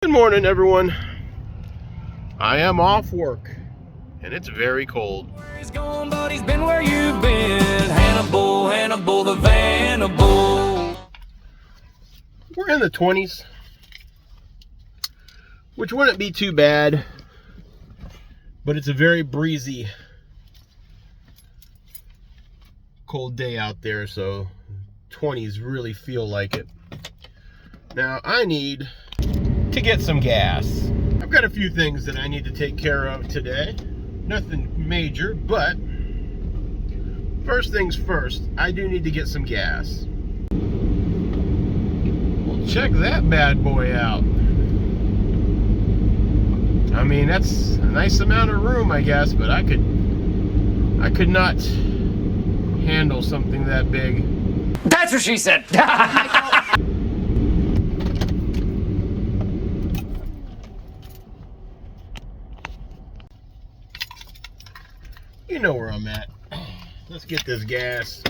Good morning, everyone. I am off work, and it's very cold. He's gone, but he's been where you've been. Hannibal, Hannibal the Vannibal. We're in the 20s, which wouldn't be too bad, but it's a very breezy, cold day out there, so 20s really feel like it. Now, I need to get some gas. I've got a few things that I need to take care of today. Nothing major, but first things first, I do need to get some gas. Well, check that bad boy out. I mean, that's a nice amount of room, I guess, but I could not handle something that big. That's what she said. You know where I'm at. Let's get this gas.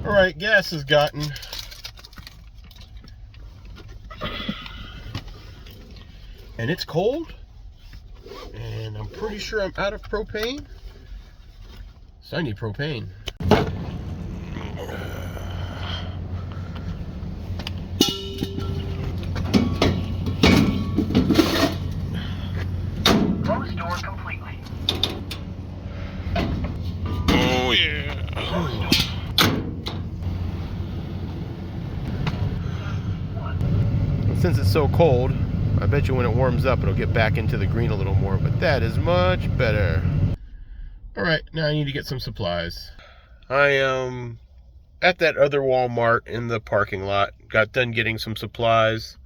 All right, gas is gotten. And it's cold. And I'm pretty sure I'm out of propane. So I need propane. Close door completely. Oh yeah. Since it's so cold, I bet you when it warms up it'll get back into the green a little more, but that is much better. Alright, now I need to get some supplies. I am at that other Walmart in the parking lot. Got done getting some supplies.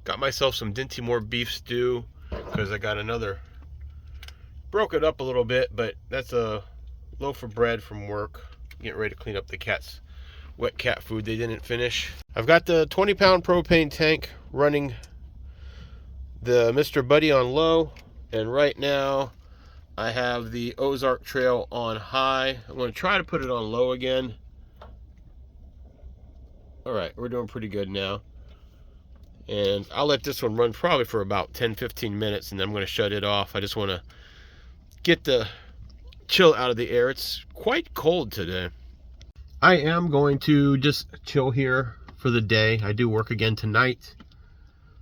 Got myself some Dintymore beef stew because I got another. Broke it up a little bit, but that's a loaf of bread from work. Getting ready to clean up the cat's wet cat food they didn't finish. I've got the 20-pound propane tank running the Mr. Buddy on low, and right now I have the Ozark Trail on high. I'm going to try to put it on low again. Alright, we're doing pretty good now. And I'll let this one run probably for about 10-15 minutes, and then I'm going to shut it off. I just want to get the chill out of the air. It's quite cold today. I am going to just chill here for the day. I do work again tonight.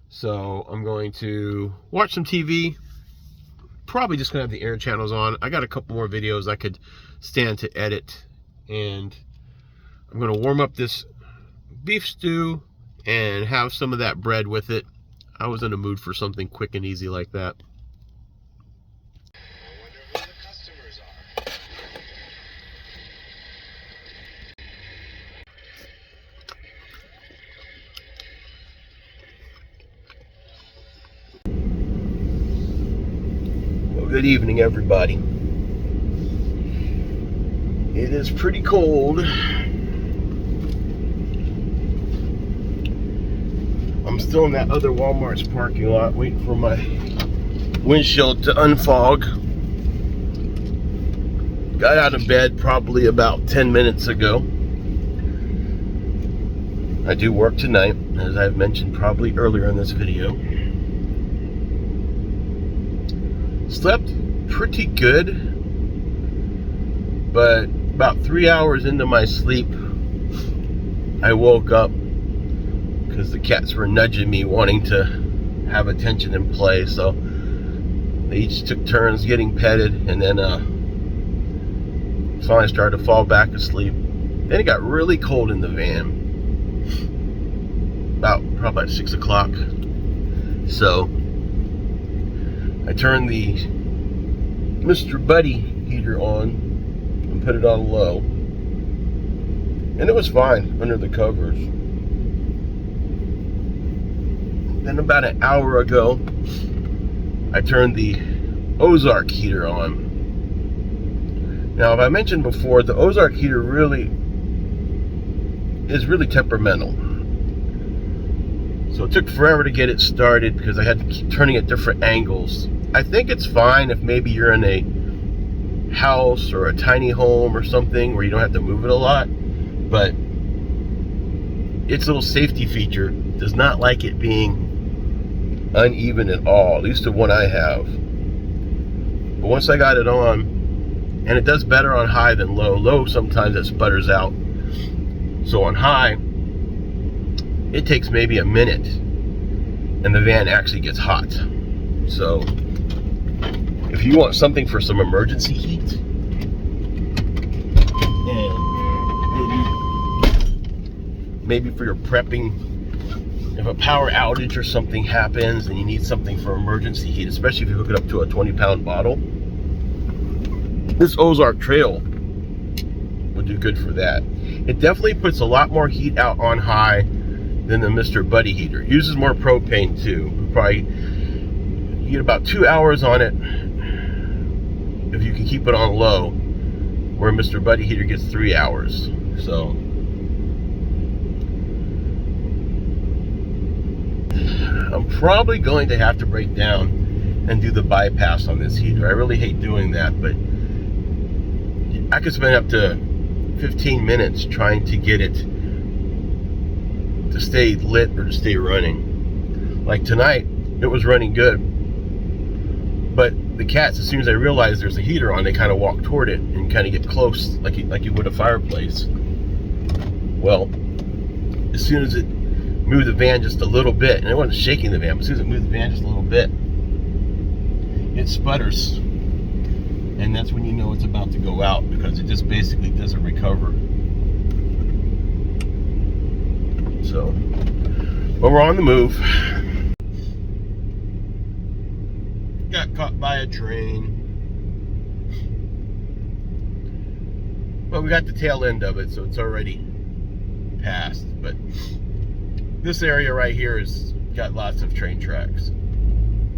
So I'm going to watch some TV. Probably just going to have the air channels on. I got a couple more videos I could stand to edit. And I'm going to warm up this beef stew and have some of that bread with it. I was in a mood for something quick and easy like that. I wonder who the customers are. Well, good evening, everybody. It is pretty cold. I'm still in that other Walmart's parking lot waiting for my windshield to unfog. Got out of bed probably about 10 minutes ago. I do work tonight, as I've mentioned probably earlier in this video. Slept pretty good, but about 3 hours into my sleep, I woke up because the cats were nudging me, wanting to have attention and play. So they each took turns getting petted, and then finally started to fall back asleep. Then it got really cold in the van, probably about 6 o'clock. So I turned the Mr. Buddy heater on and put it on low, and it was fine under the covers. Then about an hour ago, I turned the Ozark heater on. Now, if I mentioned before, the Ozark heater is really temperamental. So it took forever to get it started because I had to keep turning at different angles. I think it's fine if maybe you're in a house or a tiny home or something where you don't have to move it a lot, but its little safety feature does not like it being uneven at all, at least the one I have. But once I got it on, and it does better on high than low. Low, sometimes it sputters out. So on high, it takes maybe a minute and the van actually gets hot. So if you want something for some emergency heat, and maybe for your prepping, if a power outage or something happens and you need something for emergency heat, especially if you hook it up to a 20-pound bottle, this Ozark Trail would do good for that. It definitely puts a lot more heat out on high than the Mr. Buddy heater. It uses more propane too. Probably you get about 2 hours on it if you can keep it on low, where Mr. Buddy heater gets 3 hours. So I'm probably going to have to break down and do the bypass on this heater. I really hate doing that, but I could spend up to 15 minutes trying to get it to stay lit or to stay running. Like tonight, it was running good, but the cats, as soon as they realize there's a heater on, they kind of walk toward it and kind of get close, like you would a fireplace. Well, as soon as it moved the van just a little bit, and it wasn't shaking the van, but as soon as it moved the van just a little bit, it sputters. And that's when you know it's about to go out, because it just basically doesn't recover. So, but we're on the move. Got caught by a train. But we got the tail end of it, so it's already passed. But this area right here has got lots of train tracks.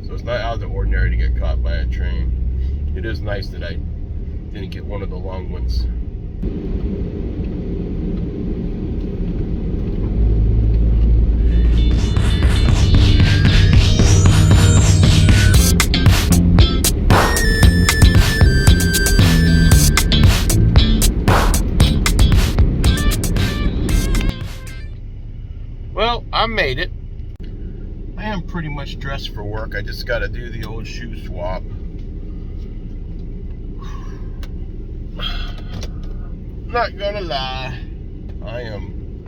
So it's not out of the ordinary to get caught by a train. It is nice that I didn't get one of the long ones. Well, I made it. I am pretty much dressed for work. I just got to do the old shoe swap. Not gonna lie, I am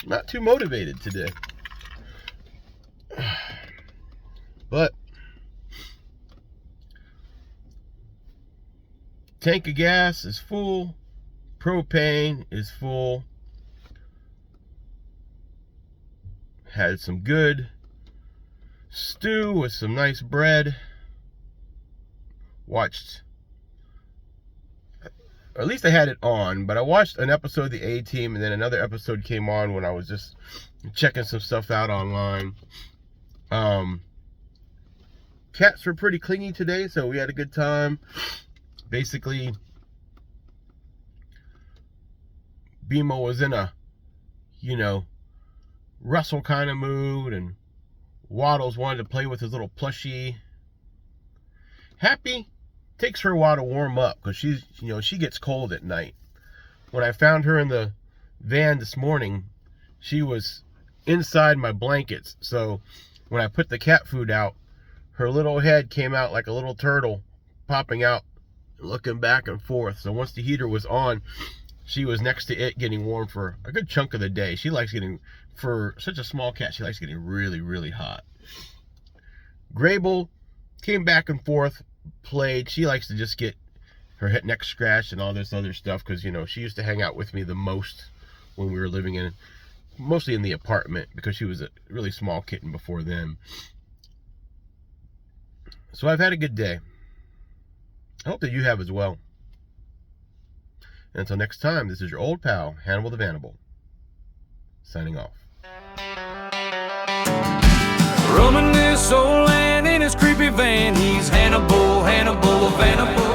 not too motivated today. But tank of gas is full, propane is full. Had some good stew with some nice bread. Watched, or at least I had it on, but I watched an episode of the A-Team, and then another episode came on when I was just checking some stuff out online. Cats were pretty clingy today, so we had a good time. Basically, Bimo was in a, Russell kind of mood, and Waddles wanted to play with his little plushie. Happy takes her a while to warm up, because she's, she gets cold at night. When I found her in the van this morning, she was inside my blankets. So when I put the cat food out, her little head came out like a little turtle, popping out, looking back and forth. So once the heater was on, she was next to it, getting warm for a good chunk of the day. She likes getting, for such a small cat, she likes getting really, really hot. Grable came back and forth, played. She likes to just get her neck scratched and all this other stuff, because she used to hang out with me the most when we were living in, mostly in the apartment, because she was a really small kitten before then. So I've had a good day. I hope that you have as well. And until next time, this is your old pal, Hannibal the Vannibal, signing off. Roaming this old land in his creepy van, he's Hannibal, Hannibal the Vannibal.